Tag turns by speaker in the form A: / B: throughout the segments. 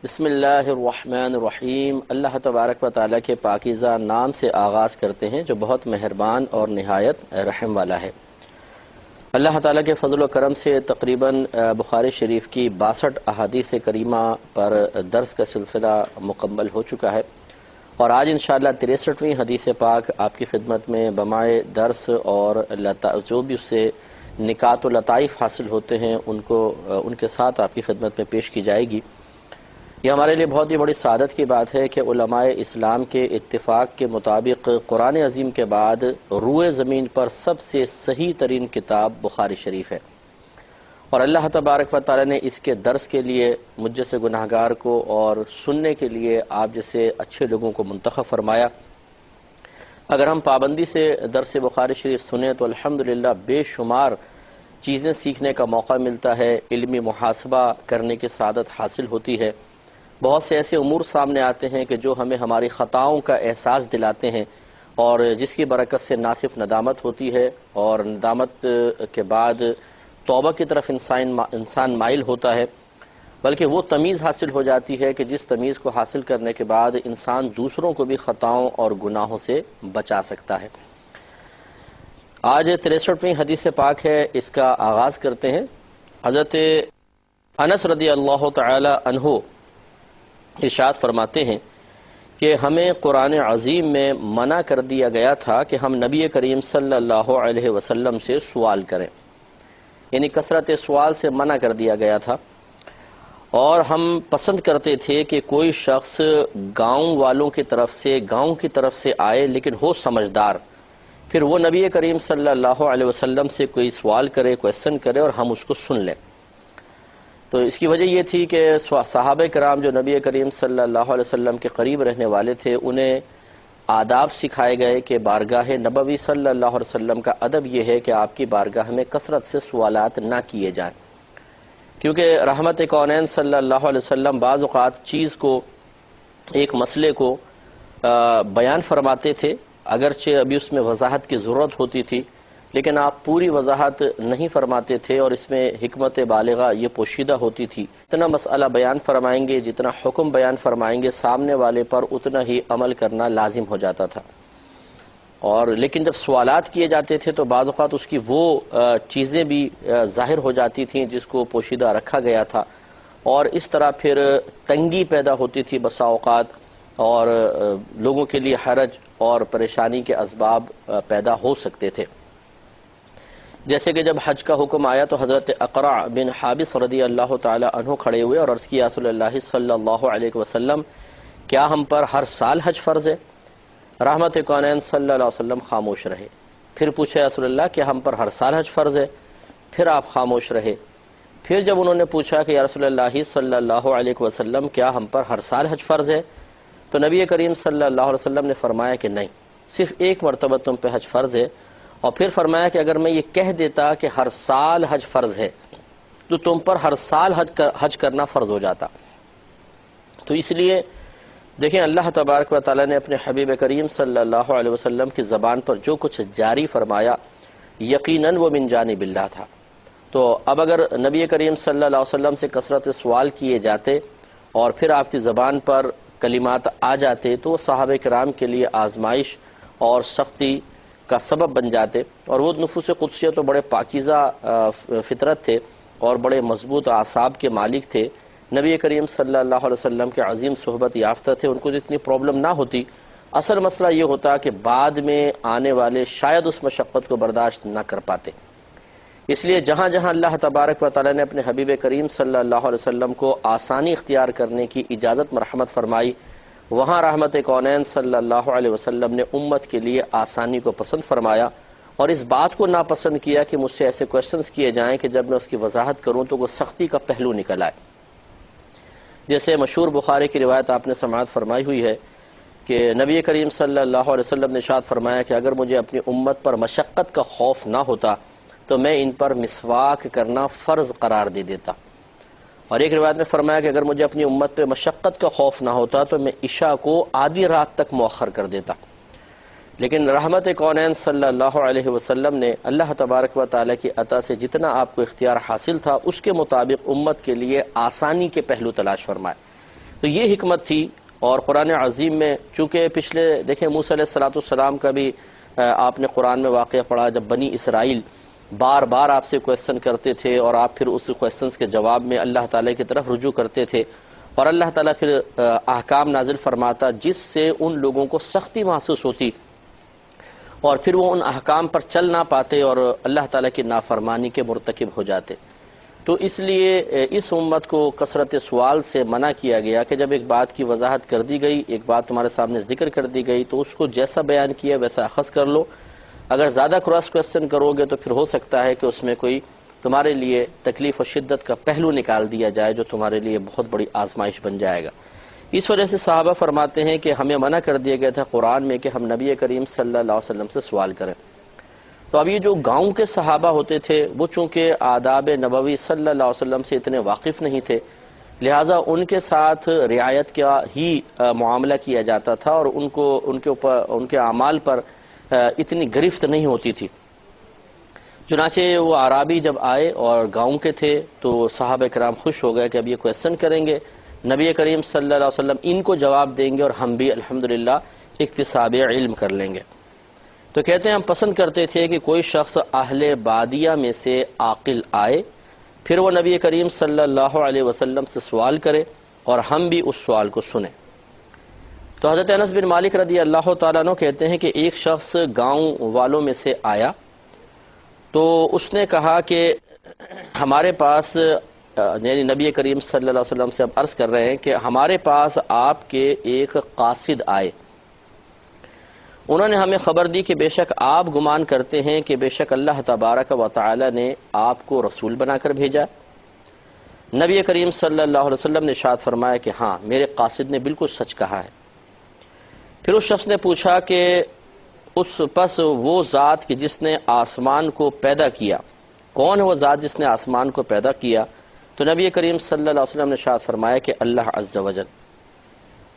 A: بسم اللہ الرحمن الرحیم۔ اللہ تبارک و تعالیٰ کے پاکیزہ نام سے آغاز کرتے ہیں جو بہت مہربان اور نہایت رحم والا ہے۔ اللہ تعالیٰ کے فضل و کرم سے تقریباً بخاری شریف کی 62 احادیث کریمہ پر درس کا سلسلہ مکمل ہو چکا ہے، اور آج انشاءاللہ 63ویں حدیث پاک آپ کی خدمت میں بمائے درس اور جو بھی اس سے نکات و لطائف حاصل ہوتے ہیں ان کے ساتھ آپ کی خدمت میں پیش کی جائے گی۔ یہ ہمارے لیے بہت ہی بڑی سعادت کی بات ہے کہ علماء اسلام کے اتفاق کے مطابق قرآن عظیم کے بعد روئے زمین پر سب سے صحیح ترین کتاب بخاری شریف ہے، اور اللہ تبارک و تعالی نے اس کے درس کے لیے مجھ جیسے گناہگار کو اور سننے کے لیے آپ جیسے اچھے لوگوں کو منتخب فرمایا۔ اگر ہم پابندی سے درس بخاری شریف سنیں تو الحمدللہ بے شمار چیزیں سیکھنے کا موقع ملتا ہے، علمی محاسبہ کرنے کی سعادت حاصل ہوتی ہے۔ بہت سے ایسے امور سامنے آتے ہیں کہ جو ہمیں ہماری خطاؤں کا احساس دلاتے ہیں، اور جس کی برکت سے نہ صرف ندامت ہوتی ہے، اور ندامت کے بعد توبہ کی طرف انسان مائل ہوتا ہے، بلکہ وہ تمیز حاصل ہو جاتی ہے کہ جس تمیز کو حاصل کرنے کے بعد انسان دوسروں کو بھی خطاؤں اور گناہوں سے بچا سکتا ہے۔ آج 63ویں حدیث پاک ہے، اس کا آغاز کرتے ہیں۔ حضرت انس رضی اللہ تعالی عنہ ارشاد فرماتے ہیں کہ ہمیں قرآن عظیم میں منع کر دیا گیا تھا کہ ہم نبی کریم صلی اللہ علیہ وسلم سے سوال کریں، یعنی کثرت سوال سے منع کر دیا گیا تھا، اور ہم پسند کرتے تھے کہ کوئی شخص گاؤں والوں کی طرف سے گاؤں کی طرف سے آئے لیکن ہو سمجھدار، پھر وہ نبی کریم صلی اللہ علیہ وسلم سے کوئی سوال کرے، کویسچن کرے، اور ہم اس کو سن لیں۔ تو اس کی وجہ یہ تھی کہ صحابہ کرام جو نبی کریم صلی اللہ علیہ وسلم کے قریب رہنے والے تھے، انہیں آداب سکھائے گئے کہ بارگاہ نبوی صلی اللہ علیہ وسلم کا ادب یہ ہے کہ آپ کی بارگاہ میں کثرت سے سوالات نہ کیے جائیں، کیونکہ رحمت کونین صلی اللہ علیہ وسلم بعض اوقات چیز کو، ایک مسئلے کو بیان فرماتے تھے، اگرچہ ابھی اس میں وضاحت کی ضرورت ہوتی تھی، لیکن آپ پوری وضاحت نہیں فرماتے تھے، اور اس میں حکمت بالغہ یہ پوشیدہ ہوتی تھی۔ اتنا مسئلہ بیان فرمائیں گے، جتنا حکم بیان فرمائیں گے، سامنے والے پر اتنا ہی عمل کرنا لازم ہو جاتا تھا، اور لیکن جب سوالات کیے جاتے تھے تو بعض اوقات اس کی وہ چیزیں بھی ظاہر ہو جاتی تھیں جس کو پوشیدہ رکھا گیا تھا، اور اس طرح پھر تنگی پیدا ہوتی تھی بسا اوقات، اور لوگوں کے لیے حرج اور پریشانی کے اسباب پیدا ہو سکتے تھے۔ جیسے کہ جب حج کا حکم آیا تو حضرت اقرع بن حابس رضی اللہ تعالی عنہ کھڑے ہوئے اور عرض کیا رسول اللہ صلی اللہ علیہ وسلم، کیا ہم پر ہر سال حج فرض ہے؟ رحمت کونین صلی اللہ علیہ وسلم خاموش رہے۔ پھر پوچھا رسول اللہ کہ ہم پر ہر سال حج فرض ہے؟ پھر آپ خاموش رہے۔ پھر جب انہوں نے پوچھا کہ یا رسول اللہ صلی اللہ علیہ وسلم کیا ہم پر ہر سال حج فرض ہے، تو نبی کریم صلی اللہ علیہ وسلم نے فرمایا کہ نہیں، صرف ایک مرتبہ تم پہ حج فرض ہے، اور پھر فرمایا کہ اگر میں یہ کہہ دیتا کہ ہر سال حج فرض ہے تو تم پر ہر سال حج کرنا فرض ہو جاتا۔ تو اس لیے دیکھیں، اللہ تبارک و تعالیٰ نے اپنے حبیب کریم صلی اللہ علیہ وسلم کی زبان پر جو کچھ جاری فرمایا یقیناً وہ من جانب اللہ تھا۔ تو اب اگر نبی کریم صلی اللہ علیہ وسلم سے کثرت سوال کیے جاتے اور پھر آپ کی زبان پر کلمات آ جاتے تو وہ صحابہ کرام کے لیے آزمائش اور سختی کا سبب بن جاتے، اور وہ نفوس قدسیہ تو بڑے پاکیزہ فطرت تھے اور بڑے مضبوط اعصاب کے مالک تھے، نبی کریم صلی اللہ علیہ وسلم کے عظیم صحبت یافتہ تھے، ان کو اتنی پرابلم نہ ہوتی۔ اصل مسئلہ یہ ہوتا کہ بعد میں آنے والے شاید اس مشقت کو برداشت نہ کر پاتے۔ اس لیے جہاں جہاں اللہ تبارک و تعالی نے اپنے حبیب کریم صلی اللہ علیہ وسلم کو آسانی اختیار کرنے کی اجازت مرحمت فرمائی، وہاں رحمت کونین صلی اللہ علیہ وسلم نے امت کے لیے آسانی کو پسند فرمایا، اور اس بات کو ناپسند کیا کہ مجھ سے ایسے کویسچنز کیے جائیں کہ جب میں اس کی وضاحت کروں تو وہ سختی کا پہلو نکل آئے۔ جیسے مشہور بخاری کی روایت آپ نے سماعت فرمائی ہوئی ہے کہ نبی کریم صلی اللہ علیہ وسلم نے ارشاد فرمایا کہ اگر مجھے اپنی امت پر مشقت کا خوف نہ ہوتا تو میں ان پر مسواک کرنا فرض قرار دے دیتا، اور ایک روایت میں فرمایا کہ اگر مجھے اپنی امت پہ مشقت کا خوف نہ ہوتا تو میں عشاء کو آدھی رات تک مؤخر کر دیتا۔ لیکن رحمت کونین صلی اللہ علیہ وسلم نے اللہ تبارک و تعالیٰ کی عطا سے جتنا آپ کو اختیار حاصل تھا اس کے مطابق امت کے لیے آسانی کے پہلو تلاش فرمائے۔ تو یہ حکمت تھی۔ اور قرآن عظیم میں چونکہ پچھلے دیکھیں موسیٰ علیہ السلام کا بھی آپ نے قرآن میں واقعہ پڑھا، جب بنی اسرائیل بار بار آپ سے کویسچن کرتے تھے اور آپ پھر اس کویسچنز کے جواب میں اللہ تعالیٰ کی طرف رجوع کرتے تھے، اور اللہ تعالیٰ پھر احکام نازل فرماتا جس سے ان لوگوں کو سختی محسوس ہوتی اور پھر وہ ان احکام پر چل نہ پاتے اور اللہ تعالیٰ کی نافرمانی کے مرتکب ہو جاتے۔ تو اس لیے اس امت کو کثرت سوال سے منع کیا گیا کہ جب ایک بات کی وضاحت کر دی گئی، ایک بات تمہارے سامنے ذکر کر دی گئی تو اس کو جیسا بیان کیا ویسا اخذ کر لو۔ اگر زیادہ کراس کویسچن کرو گے تو پھر ہو سکتا ہے کہ اس میں کوئی تمہارے لیے تکلیف و شدت کا پہلو نکال دیا جائے جو تمہارے لیے بہت بڑی آزمائش بن جائے گا۔ اس وجہ سے صحابہ فرماتے ہیں کہ ہمیں منع کر دیا گیا تھا قرآن میں کہ ہم نبی کریم صلی اللہ علیہ وسلم سے سوال کریں۔ تو اب یہ جو گاؤں کے صحابہ ہوتے تھے وہ چونکہ آداب نبوی صلی اللہ علیہ وسلم سے اتنے واقف نہیں تھے، لہٰذا ان کے ساتھ رعایت کا ہی معاملہ کیا جاتا تھا اور ان کے اعمال پر اتنی گرفت نہیں ہوتی تھی۔ چنانچہ وہ اعرابی جب آئے اور گاؤں کے تھے تو صحابہ کرام خوش ہو گئے کہ اب یہ کویسچن کریں گے، نبی کریم صلی اللہ علیہ وسلم ان کو جواب دیں گے اور ہم بھی الحمدللہ اکتساب علم کر لیں گے۔ تو کہتے ہیں ہم پسند کرتے تھے کہ کوئی شخص اہل بادیہ میں سے عاقل آئے، پھر وہ نبی کریم صلی اللہ علیہ وسلم سے سوال کرے اور ہم بھی اس سوال کو سنیں۔ تو حضرت انس بن مالک رضی اللہ تعالیٰ عنہ کہتے ہیں کہ ایک شخص گاؤں والوں میں سے آیا تو اس نے کہا کہ ہمارے پاس، یعنی نبی کریم صلی اللہ علیہ وسلم سے اب عرض کر رہے ہیں کہ ہمارے پاس آپ کے ایک قاصد آئے، انہوں نے ہمیں خبر دی کہ بے شک آپ گمان کرتے ہیں کہ بے شک اللہ تبارک و تعالی نے آپ کو رسول بنا کر بھیجا۔ نبی کریم صلی اللہ علیہ وسلم نے ارشاد فرمایا کہ ہاں، میرے قاصد نے بالکل سچ کہا ہے۔ پھر اس شخص نے پوچھا کہ پس وہ ذات کہ جس نے آسمان کو پیدا کیا، کون ہے وہ ذات جس نے آسمان کو پیدا کیا؟ تو نبی کریم صلی اللہ علیہ وسلم نے ارشاد فرمایا کہ اللہ عز وجل۔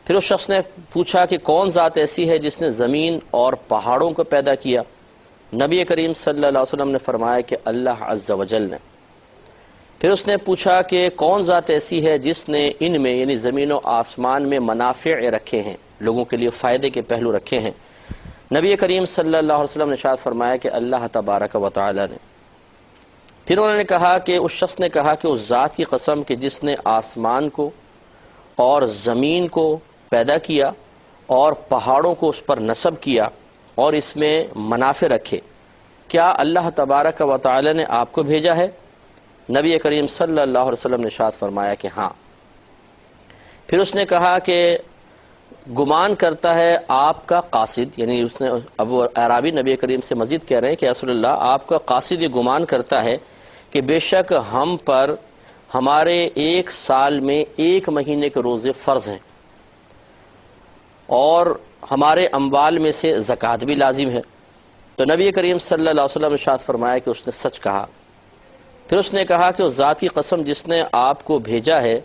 A: پھر اس شخص نے پوچھا کہ کون ذات ایسی ہے جس نے زمین اور پہاڑوں کو پیدا کیا؟ نبی کریم صلی اللہ علیہ وسلم نے فرمایا کہ اللہ عز وجل نے۔ پھر اس نے پوچھا کہ کون ذات ایسی ہے جس نے ان میں یعنی زمین و آسمان میں منافع رکھے ہیں، لوگوں کے لیے فائدے کے پہلو رکھے ہیں؟ نبی کریم صلی اللہ علیہ وسلم نے ارشاد فرمایا کہ اللہ تبارک و تعالی نے۔ پھر انہوں نے کہا کہ اس شخص نے کہا کہ اس ذات کی قسم کہ جس نے آسمان کو اور زمین کو پیدا کیا اور پہاڑوں کو اس پر نصب کیا اور اس میں منافع رکھے، کیا اللہ تبارک و تعالی نے آپ کو بھیجا ہے؟ نبی کریم صلی اللہ علیہ وسلم نے ارشاد فرمایا کہ ہاں۔ پھر اس نے کہا کہ گمان کرتا ہے آپ کا قاصد، یعنی اس نے اب اعرابی نبی کریم سے مزید کہہ رہے ہیں کہ رسول اللہ آپ کا قاصد یہ گمان کرتا ہے کہ بے شک ہم پر ہمارے ایک سال میں 1 مہینے کے روزے فرض ہیں اور ہمارے اموال میں سے زکوٰۃ بھی لازم ہے۔ تو نبی کریم صلی اللہ علیہ وسلم نے ارشاد فرمایا کہ اس نے سچ کہا۔ پھر اس نے کہا کہ اس ذات کی قسم جس نے آپ کو بھیجا ہے،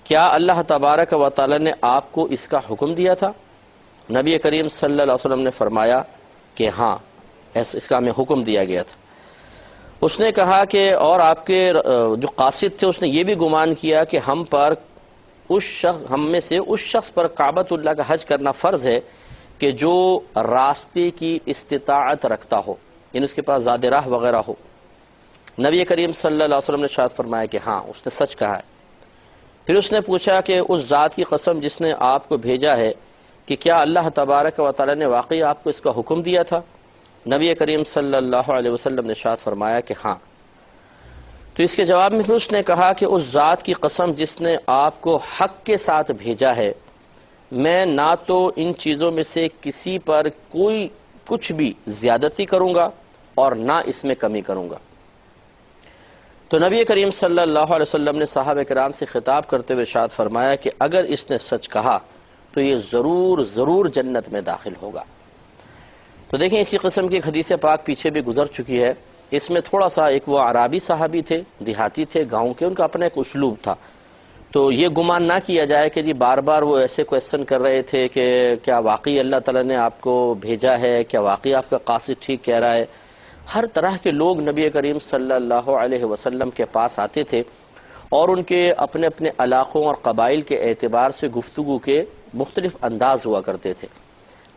A: کیا اللہ تبارک و تعالی نے آپ کو اس کا حکم دیا تھا؟ نبی کریم صلی اللہ علیہ وسلم نے فرمایا کہ ہاں، اس کا ہمیں حکم دیا گیا تھا۔ اس نے کہا کہ اور آپ کے جو قاصد تھے اس نے یہ بھی گمان کیا کہ ہم میں سے اس شخص پر کعبۃ اللہ کا حج کرنا فرض ہے کہ جو راستے کی استطاعت رکھتا ہو، یعنی اس کے پاس زاد راہ وغیرہ ہو۔ نبی کریم صلی اللہ علیہ وسلم نے ارشاد فرمایا کہ ہاں، اس نے سچ کہا ہے۔ پھر اس نے پوچھا کہ اس ذات کی قسم جس نے آپ کو بھیجا ہے کہ کیا اللہ تبارک و تعالی نے واقعی آپ کو اس کا حکم دیا تھا؟ نبی کریم صلی اللہ علیہ وسلم نے ارشاد فرمایا کہ ہاں۔ تو اس کے جواب میں اس نے کہا کہ اس ذات کی قسم جس نے آپ کو حق کے ساتھ بھیجا ہے، میں نہ تو ان چیزوں میں سے کسی پر کچھ بھی زیادتی کروں گا اور نہ اس میں کمی کروں گا۔ تو نبی کریم صلی اللہ علیہ وسلم نے صحابہ کرام سے خطاب کرتے ہوئے ارشاد فرمایا کہ اگر اس نے سچ کہا تو یہ ضرور جنت میں داخل ہوگا۔ تو دیکھیں اسی قسم کی ایک حدیث پاک پیچھے بھی گزر چکی ہے، اس میں تھوڑا سا ایک وہ عربی صحابی تھے، دیہاتی تھے، گاؤں کے، ان کا اپنا ایک اسلوب تھا۔ تو یہ گمان نہ کیا جائے کہ جی بار بار وہ ایسے کویسچن کر رہے تھے کہ کیا واقعی اللہ تعالیٰ نے آپ کو بھیجا ہے، کیا واقعی آپ کا قاصد ٹھیک کہہ رہا ہے۔ ہر طرح کے لوگ نبی کریم صلی اللہ علیہ وسلم کے پاس آتے تھے اور ان کے اپنے اپنے علاقوں اور قبائل کے اعتبار سے گفتگو کے مختلف انداز ہوا کرتے تھے۔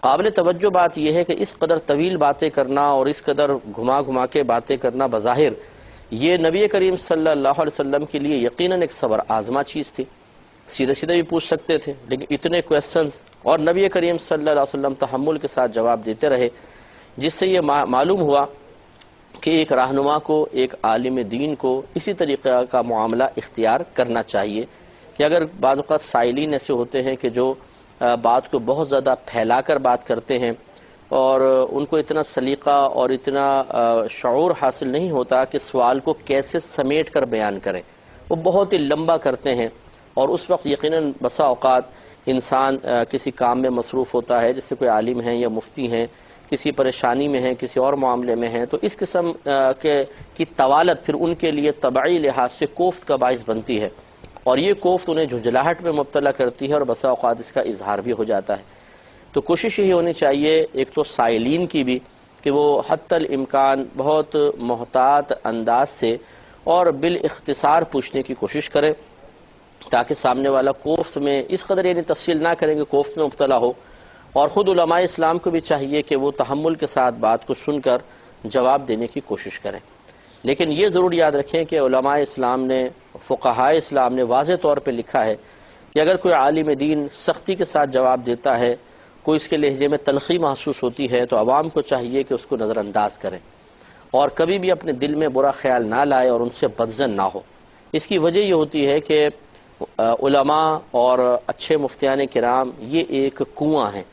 A: قابل توجہ بات یہ ہے کہ اس قدر طویل باتیں کرنا اور اس قدر گھما گھما کے باتیں کرنا بظاہر یہ نبی کریم صلی اللہ علیہ وسلم کے لیے یقیناً ایک صبر آزما چیز تھی۔ سیدھے سیدھے بھی پوچھ سکتے تھے، لیکن اتنے کویسچنز اور نبی کریم صلی اللہ علیہ وسلم تحمل کے ساتھ جواب دیتے رہے، جس سے یہ معلوم ہوا کہ ایک رہنما کو، ایک عالم دین کو اسی طریقہ کا معاملہ اختیار کرنا چاہیے کہ اگر بعض اوقات سائلین ایسے ہوتے ہیں کہ جو بات کو بہت زیادہ پھیلا کر بات کرتے ہیں اور ان کو اتنا سلیقہ اور اتنا شعور حاصل نہیں ہوتا کہ سوال کو کیسے سمیٹ کر بیان کریں، وہ بہت ہی لمبا کرتے ہیں، اور اس وقت یقیناً بسا اوقات انسان کسی کام میں مصروف ہوتا ہے، جیسے کوئی عالم ہیں یا مفتی ہیں، کسی پریشانی میں ہیں، کسی اور معاملے میں ہیں، تو اس قسم کی طوالت پھر ان کے لیے طبعی لحاظ سے کوفت کا باعث بنتی ہے، اور یہ کوفت انہیں جھنجھلاہٹ میں مبتلا کرتی ہے اور بسا اوقات اس کا اظہار بھی ہو جاتا ہے۔ تو کوشش یہی ہونی چاہیے ایک تو سائلین کی بھی کہ وہ حتی الامکان بہت محتاط انداز سے اور بالاختصار پوچھنے کی کوشش کریں، تاکہ سامنے والا کوفت میں اس قدر یعنی تفصیل نہ کریں کہ کوفت میں مبتلا ہو، اور خود علماء اسلام کو بھی چاہیے کہ وہ تحمل کے ساتھ بات کو سن کر جواب دینے کی کوشش کریں۔ لیکن یہ ضرور یاد رکھیں کہ علماء اسلام نے، فقہاء اسلام نے واضح طور پہ لکھا ہے کہ اگر کوئی عالم دین سختی کے ساتھ جواب دیتا ہے، کوئی اس کے لہجے میں تلخی محسوس ہوتی ہے، تو عوام کو چاہیے کہ اس کو نظر انداز کریں اور کبھی بھی اپنے دل میں برا خیال نہ لائے اور ان سے بدظن نہ ہو۔ اس کی وجہ یہ ہوتی ہے کہ علماء اور اچھے مفتیان کرام یہ ایک کنواں ہیں،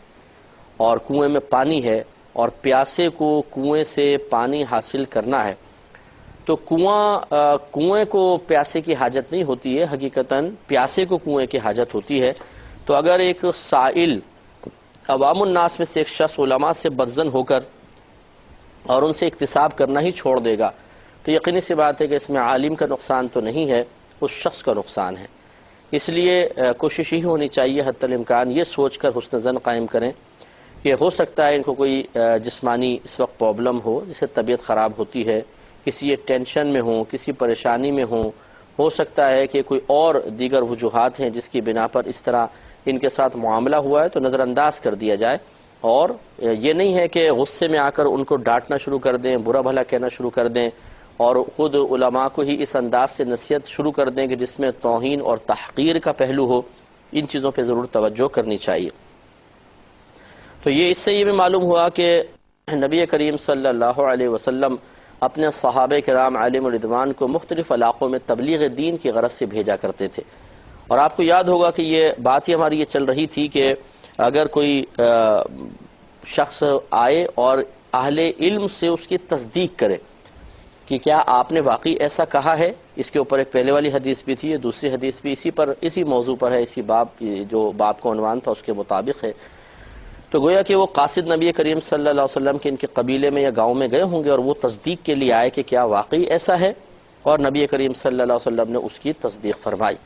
A: اور کنویں میں پانی ہے، اور پیاسے کو کنویں سے پانی حاصل کرنا ہے، تو کنویں کو پیاسے کی حاجت نہیں ہوتی ہے، حقیقتاً پیاسے کو کنویں کی حاجت ہوتی ہے۔ تو اگر ایک سائل عوام الناس میں سے ایک شخص علماء سے بدظن ہو کر اور ان سے اکتساب کرنا ہی چھوڑ دے گا، تو یقینی سی بات ہے کہ اس میں عالم کا نقصان تو نہیں ہے، اس شخص کا نقصان ہے۔ اس لیے کوشش ہی ہونی چاہیے حتی الامکان یہ سوچ کر حسن ظن قائم کریں کہ ہو سکتا ہے ان کو کوئی جسمانی اس وقت پرابلم ہو، جسے طبیعت خراب ہوتی ہے، کسی یہ ٹینشن میں ہوں، کسی پریشانی میں ہوں، ہو سکتا ہے کہ کوئی اور دیگر وجوہات ہیں جس کی بنا پر اس طرح ان کے ساتھ معاملہ ہوا ہے، تو نظر انداز کر دیا جائے، اور یہ نہیں ہے کہ غصے میں آ کر ان کو ڈانٹنا شروع کر دیں، برا بھلا کہنا شروع کر دیں، اور خود علماء کو ہی اس انداز سے نصیحت شروع کر دیں کہ جس میں توہین اور تحقیر کا پہلو ہو۔ ان چیزوں پہ ضرور توجہ کرنی چاہیے۔ تو یہ اس سے یہ بھی معلوم ہوا کہ نبی کریم صلی اللہ علیہ وسلم اپنے صحابہ کرام علیہم الرضوان کو مختلف علاقوں میں تبلیغ دین کی غرض سے بھیجا کرتے تھے، اور آپ کو یاد ہوگا کہ یہ بات ہی ہماری یہ چل رہی تھی کہ اگر کوئی شخص آئے اور اہل علم سے اس کی تصدیق کرے کہ کیا آپ نے واقعی ایسا کہا ہے، اس کے اوپر ایک پہلے والی حدیث بھی تھی، دوسری حدیث بھی اسی موضوع پر ہے، اسی باب جو باب کا عنوان تھا اس کے مطابق ہے۔ تو گویا کہ وہ قاصد نبی کریم صلی اللہ علیہ وسلم کے ان کے قبیلے میں یا گاؤں میں گئے ہوں گے، اور وہ تصدیق کے لیے آئے کہ کیا واقعی ایسا ہے، اور نبی کریم صلی اللہ علیہ وسلم نے اس کی تصدیق فرمائی۔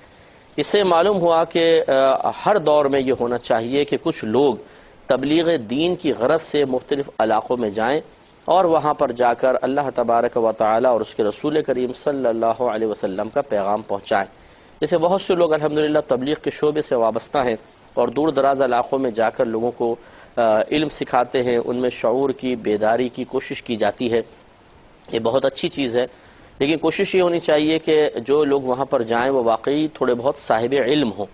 A: اس سے معلوم ہوا کہ ہر دور میں یہ ہونا چاہیے کہ کچھ لوگ تبلیغ دین کی غرض سے مختلف علاقوں میں جائیں اور وہاں پر جا کر اللہ تبارک و تعالی اور اس کے رسول کریم صلی اللہ علیہ وسلم کا پیغام پہنچائیں۔ جیسے بہت سے لوگ الحمدللہ تبلیغ کے شعبے سے وابستہ ہیں اور دور دراز علاقوں میں جا کر لوگوں کو علم سکھاتے ہیں، ان میں شعور کی بیداری کی کوشش کی جاتی ہے، یہ بہت اچھی چیز ہے، لیکن کوشش یہ ہونی چاہیے کہ جو لوگ وہاں پر جائیں وہ واقعی تھوڑے بہت صاحب علم ہوں،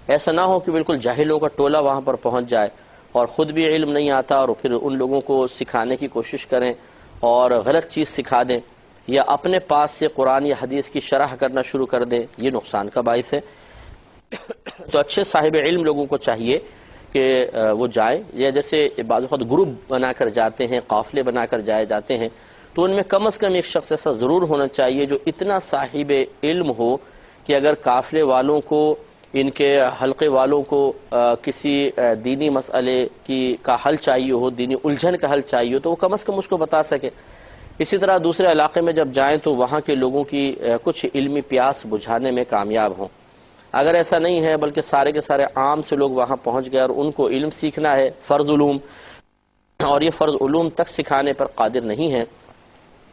A: ایسا نہ ہو کہ بالکل جاہلوں کا ٹولہ وہاں پر پہنچ جائے اور خود بھی علم نہیں آتا اور پھر ان لوگوں کو سکھانے کی کوشش کریں اور غلط چیز سکھا دیں، یا اپنے پاس سے قرآن یا حدیث کی شرح کرنا شروع کر دیں، یہ نقصان کا باعث ہے۔ تو اچھے صاحب علم لوگوں کو چاہیے کہ وہ جائیں، یا جیسے بعض وقت گروپ بنا کر جاتے ہیں، قافلے بنا کر جاتے ہیں، تو ان میں کم از کم ایک شخص ایسا ضرور ہونا چاہیے جو اتنا صاحب علم ہو کہ اگر قافلے والوں کو، ان کے حلقے والوں کو کسی دینی مسئلے کا حل چاہیے ہو، دینی الجھن کا حل چاہیے ہو، تو وہ کم از کم اس کو بتا سکے۔ اسی طرح دوسرے علاقے میں جب جائیں تو وہاں کے لوگوں کی کچھ علمی پیاس بجھانے میں کامیاب ہوں۔ اگر ایسا نہیں ہے بلکہ سارے کے سارے عام سے لوگ وہاں پہنچ گئے اور ان کو علم سیکھنا ہے، فرض علوم، اور یہ فرض علوم تک سکھانے پر قادر نہیں ہے،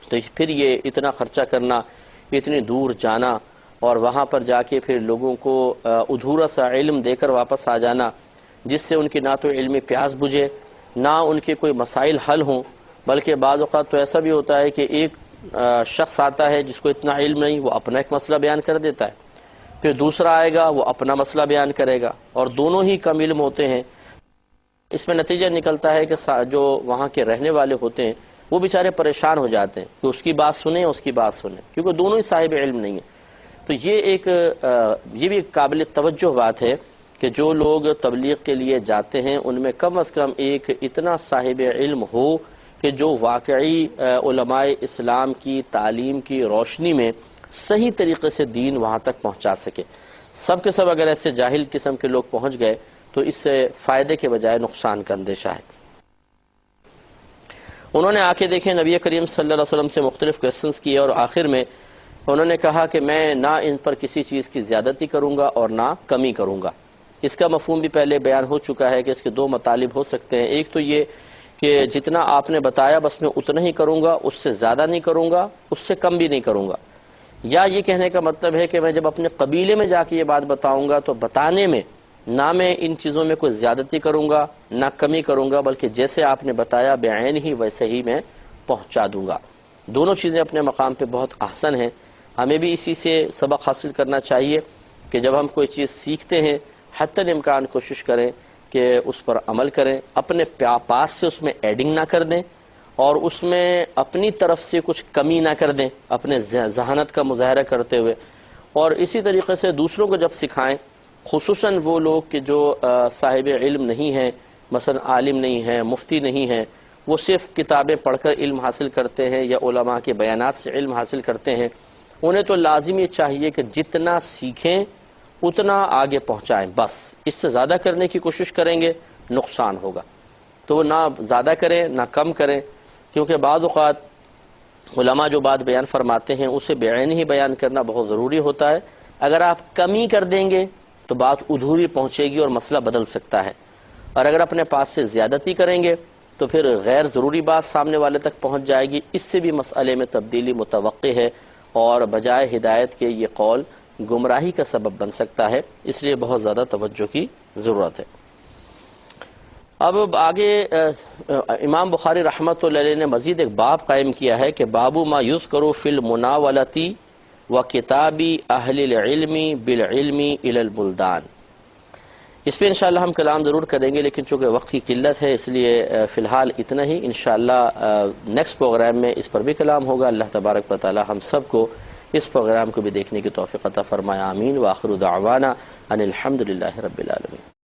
A: تو پھر یہ اتنا خرچہ کرنا، اتنی دور جانا اور وہاں پر جا کے پھر لوگوں کو ادھورا سا علم دے کر واپس آ جانا، جس سے ان کی نہ تو علمی پیاس بجھے، نہ ان کے کوئی مسائل حل ہوں، بلکہ بعض اوقات تو ایسا بھی ہوتا ہے کہ ایک شخص آتا ہے جس کو اتنا علم نہیں، وہ اپنا ایک مسئلہ بیان کر دیتا ہے، پھر دوسرا آئے گا وہ اپنا مسئلہ بیان کرے گا، اور دونوں ہی کم علم ہوتے ہیں۔ اس میں نتیجہ نکلتا ہے کہ جو وہاں کے رہنے والے ہوتے ہیں وہ بیچارے پریشان ہو جاتے ہیں کہ اس کی بات سنیں اس کی بات سنیں، کیونکہ دونوں ہی صاحب علم نہیں ہیں۔ تو یہ بھی ایک قابل توجہ بات ہے کہ جو لوگ تبلیغ کے لیے جاتے ہیں ان میں کم از کم ایک اتنا صاحب علم ہو کہ جو واقعی علماء اسلام کی تعلیم کی روشنی میں صحیح طریقے سے دین وہاں تک پہنچا سکے۔ سب کے سب اگر ایسے جاہل قسم کے لوگ پہنچ گئے تو اس سے فائدے کے بجائے نقصان کا اندیشہ ہے۔ انہوں نے آ کے دیکھیں نبی کریم صلی اللہ علیہ وسلم سے مختلف کویسچنز کیے، اور آخر میں انہوں نے کہا کہ میں نہ ان پر کسی چیز کی زیادتی کروں گا اور نہ کمی کروں گا۔ اس کا مفہوم بھی پہلے بیان ہو چکا ہے کہ اس کے دو مطالب ہو سکتے ہیں۔ ایک تو یہ کہ جتنا آپ نے بتایا بس میں اتنا ہی کروں گا، اس سے زیادہ نہیں کروں گا، اس سے کم بھی نہیں کروں گا۔ یا یہ کہنے کا مطلب ہے کہ میں جب اپنے قبیلے میں جا کے یہ بات بتاؤں گا تو بتانے میں نہ میں ان چیزوں میں کوئی زیادتی کروں گا نہ کمی کروں گا، بلکہ جیسے آپ نے بتایا بعین ہی ویسے ہی میں پہنچا دوں گا۔ دونوں چیزیں اپنے مقام پہ بہت احسن ہیں۔ ہمیں بھی اسی سے سبق حاصل کرنا چاہیے کہ جب ہم کوئی چیز سیکھتے ہیں حتی الامکان کوشش کریں کہ اس پر عمل کریں، اپنے پاس سے اس میں ایڈنگ نہ کر دیں اور اس میں اپنی طرف سے کچھ کمی نہ کر دیں اپنے ذہانت کا مظاہرہ کرتے ہوئے، اور اسی طریقے سے دوسروں کو جب سکھائیں، خصوصاً وہ لوگ کہ جو صاحب علم نہیں ہیں، مثلا عالم نہیں ہیں، مفتی نہیں ہیں، وہ صرف کتابیں پڑھ کر علم حاصل کرتے ہیں یا علماء کے بیانات سے علم حاصل کرتے ہیں، انہیں تو لازم یہ چاہیے کہ جتنا سیکھیں اتنا آگے پہنچائیں، بس اس سے زیادہ کرنے کی کوشش کریں گے نقصان ہوگا۔ تو وہ نہ زیادہ کریں نہ کم کریں، کیونکہ بعض اوقات علماء جو بات بیان فرماتے ہیں اسے بعین ہی بیان کرنا بہت ضروری ہوتا ہے۔ اگر آپ کمی کر دیں گے تو بات ادھوری پہنچے گی اور مسئلہ بدل سکتا ہے، اور اگر اپنے پاس سے زیادتی کریں گے تو پھر غیر ضروری بات سامنے والے تک پہنچ جائے گی، اس سے بھی مسئلے میں تبدیلی متوقع ہے، اور بجائے ہدایت کے یہ قول گمراہی کا سبب بن سکتا ہے، اس لیے بہت زیادہ توجہ کی ضرورت ہے۔ اب آگے امام بخاری رحمۃ اللہ علیہ نے مزید ایک باب قائم کیا ہے کہ باب ما یذکر فی المناولۃ و کتاب اہل العلم بالعلم الی البلدان۔ اس پہ انشاءاللہ ہم کلام ضرور کریں گے، لیکن چونکہ وقت کی قلت ہے اس لیے فی الحال اتنا ہی۔ انشاءاللہ نیکسٹ پروگرام میں اس پر بھی کلام ہوگا۔ اللہ تبارک و تعالی ہم سب کو اس پروگرام کو بھی دیکھنے کی توفیق عطا فرمائے، آمین۔ وآخر دعوانا ان الحمد للہ رب العالمین۔